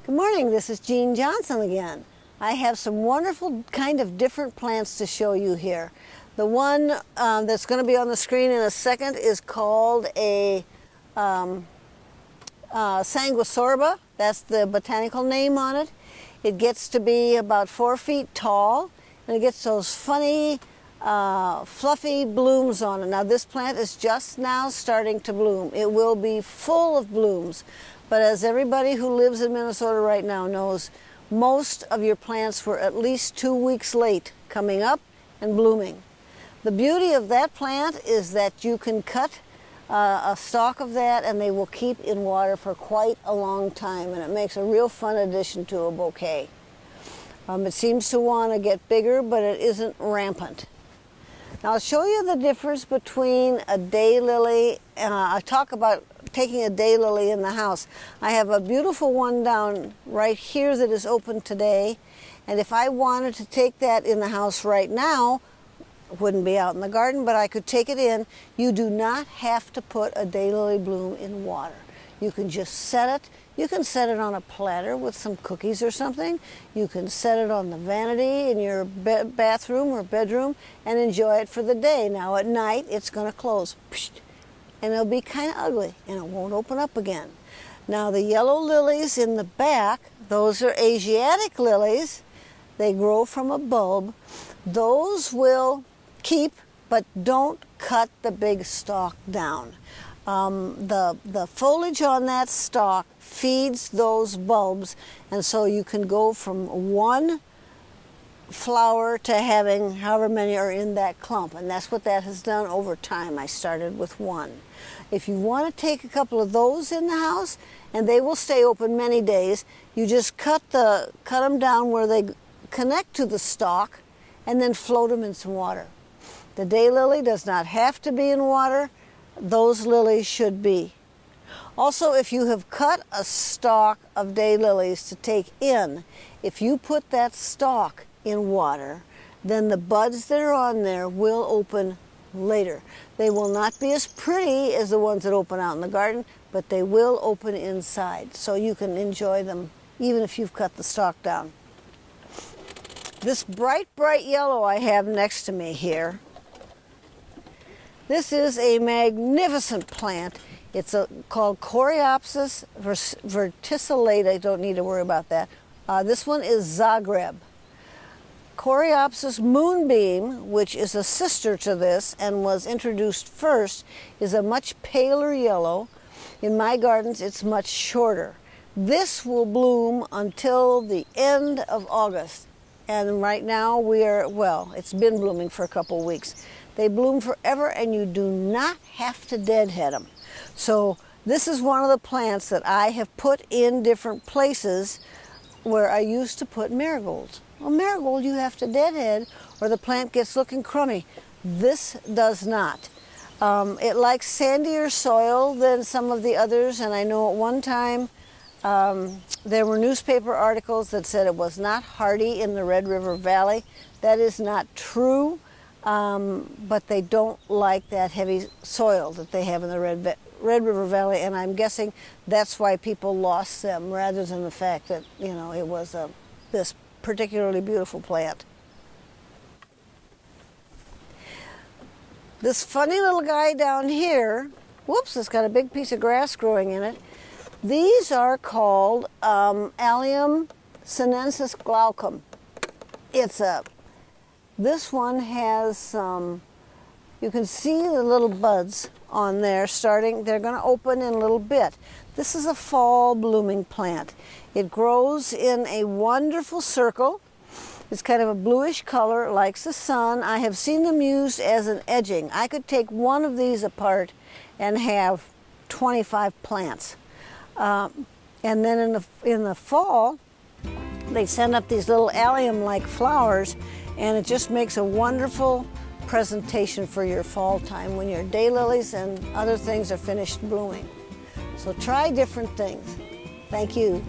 Good morning, this is Jean Johnson again. I have some wonderful kind of different plants to show you here. The one that's going to be on the screen in a second is called a sanguisorba. That's the botanical name on it. It gets to be about 4 feet tall, and it gets those funny fluffy blooms on it. Now this plant is just now starting to bloom. It will be full of blooms. But as everybody who lives in Minnesota right now knows, most of your plants were at least 2 weeks late coming up and blooming. The beauty of that plant is that you can cut a stalk of that and they will keep in water for quite a long time, and it makes a real fun addition to a bouquet. It seems to want to get bigger, but it isn't rampant. Now I'll show you the difference between a daylily. I talk about taking a daylily in the house. I have a beautiful one down right here that is open today, and if I wanted to take that in the house right now, it wouldn't be out in the garden, but I could take it in. You do not have to put a daylily bloom in water. You can just set it. You can set it on a platter with some cookies or something. You can set it on the vanity in your bathroom or bedroom and enjoy it for the day. Now at night it's going to close. And it'll be kind of ugly, and it won't open up again. Now the yellow lilies in the back, those are Asiatic lilies. They grow from a bulb. Those will keep, but don't cut the big stalk down. The foliage on that stalk feeds those bulbs, and so you can go from one flower to having however many are in that clump, and that's what that has done over time. I started with one. If you want to take a couple of those in the house, and they will stay open many days, you just cut them down where they connect to the stalk and then float them in some water. The daylily does not have to be in water. Those lilies should be. Also, if you have cut a stalk of daylilies to take in, if you put that stalk in water, then the buds that are on there will open later. They will not be as pretty as the ones that open out in the garden, but they will open inside, so you can enjoy them even if you've cut the stalk down. This bright yellow I have next to me here, this is a magnificent plant. It's called Coreopsis verticillata. I don't need to worry about that. This one is Zagreb. Coreopsis moonbeam, which is a sister to this and was introduced first, is a much paler yellow. In my gardens, it's much shorter. This will bloom until the end of August. And right now it's been blooming for a couple weeks. They bloom forever, and you do not have to deadhead them. So this is one of the plants that I have put in different places where I used to put marigolds. Well, marigold you have to deadhead or the plant gets looking crummy. This does not. It likes sandier soil than some of the others, and I know at one time there were newspaper articles that said it was not hardy in the Red River Valley. That is not true, but they don't like that heavy soil that they have in the Red River Valley, and I'm guessing that's why people lost them rather than the fact that, it was this particularly beautiful plant. This funny little guy down here, whoops, it's got a big piece of grass growing in it. These are called Allium sinensis glaucum. This one has some, you can see the little buds on there starting. They're going to open in a little bit. This is a fall blooming plant. It grows in a wonderful circle. It's kind of a bluish color, likes the sun. I have seen them used as an edging. I could take one of these apart and have 25 plants. And then in the fall, they send up these little allium-like flowers, and it just makes a wonderful presentation for your fall time when your daylilies and other things are finished blooming. So try different things. Thank you.